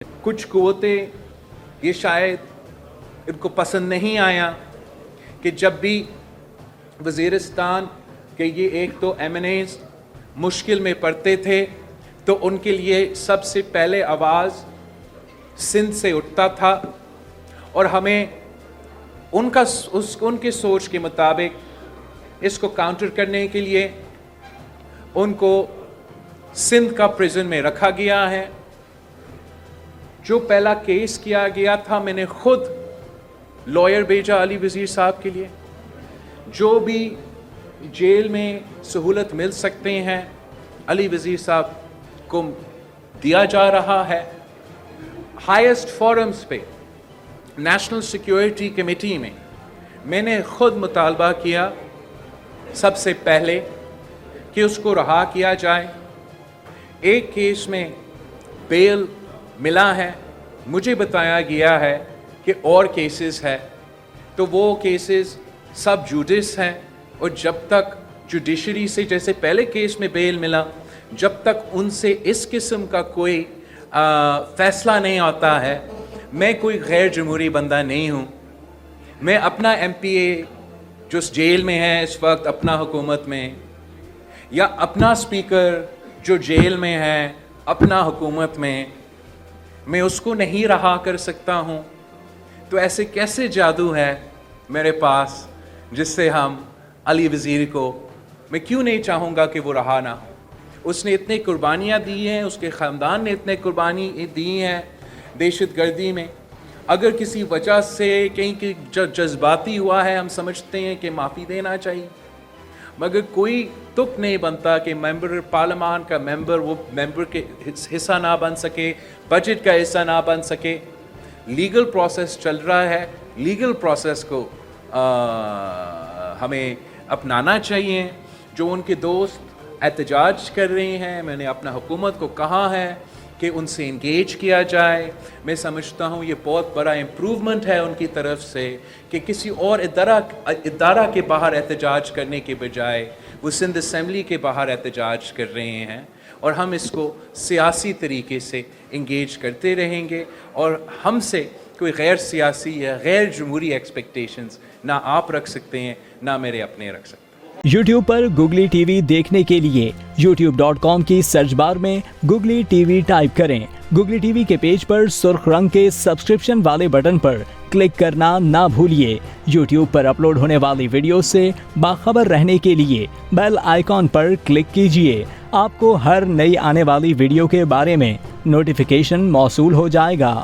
कुछ कुव्वतें ये शायद इनको पसंद नहीं आया कि जब भी वज़ीरिस्तान के ये एक तो एमएनएज़ मुश्किल में पड़ते थे तो उनके लिए सबसे पहले आवाज़ सिंध से उठता था और हमें उनके सोच के मुताबिक इसको काउंटर करने के लिए उनको सिंध का प्रिजन में रखा गया है। जो पहला केस किया गया था मैंने खुद लॉयर भेजा अली वज़ीर साहब के लिए। जो भी जेल में सहूलत मिल सकते हैं अली वज़ीर साहब को दिया जा रहा है। हाईएस्ट फोरम्स पे नेशनल सिक्योरिटी कमेटी में मैंने खुद मुतालबा किया सबसे पहले कि उसको रहा किया जाए। एक केस में बेल मिला है, मुझे बताया गया है कि और केसेस है, तो वो केसेस सब जुडिस हैं और जब तक जुडिशरी से जैसे पहले केस में बेल मिला, जब तक उनसे इस किस्म का कोई फ़ैसला नहीं आता है, मैं कोई गैर जमहूरी बंदा नहीं हूँ। मैं अपना MPA जो जेल में है इस वक्त अपना हुकूमत में, या अपना स्पीकर जो जेल में है अपना हुकूमत में, मैं उसको नहीं रहा कर सकता हूँ। तो ऐसे कैसे जादू है मेरे पास जिससे हम अली वज़ीर को, मैं क्यों नहीं चाहूँगा कि वो रहा ना हो। उसने इतनी कुर्बानियाँ दी हैं, उसके ख़ानदान ने इतने कुर्बानी दी हैं दहशतगर्दी में। अगर किसी वजह से कहीं की जज्बाती हुआ है, हम समझते हैं कि माफ़ी देना चाहिए, मगर कोई तुक नहीं बनता कि मेंबर पार्लियामान का मेंबर वो मेंबर के हिस्सा ना बन सके, बजट का हिस्सा ना बन सके। लीगल प्रोसेस चल रहा है, लीगल प्रोसेस को हमें अपनाना चाहिए। जो उनके दोस्त एहतजाज कर रहे हैं, मैंने अपना हुकूमत को कहा है कि उनसे इंगेज किया जाए। मैं समझता हूँ ये बहुत बड़ा इम्प्रूवमेंट है उनकी तरफ से कि किसी और इदारा के बाहर एहतजाज करने के बजाय वो सिंध असम्बली के बाहर एहतजाज कर रहे हैं, और हम इसको सियासी तरीके से इंगेज करते रहेंगे। और हमसे कोई गैर सियासी या गैर जमहूरी एक्सपेक्टेशंस ना आप रख सकते हैं ना मेरे अपने रख सकते हैं। YouTube पर Googly TV देखने के लिए youtube.com की सर्च बार में Googly TV टाइप करें। Googly TV के पेज पर सुर्ख रंग के सब्सक्रिप्शन वाले बटन पर क्लिक करना ना भूलिए। YouTube पर अपलोड होने वाली वीडियो से बाखबर रहने के लिए बेल आइकॉन पर क्लिक कीजिए। आपको हर नई आने वाली वीडियो के बारे में नोटिफिकेशन मौसूल हो जाएगा।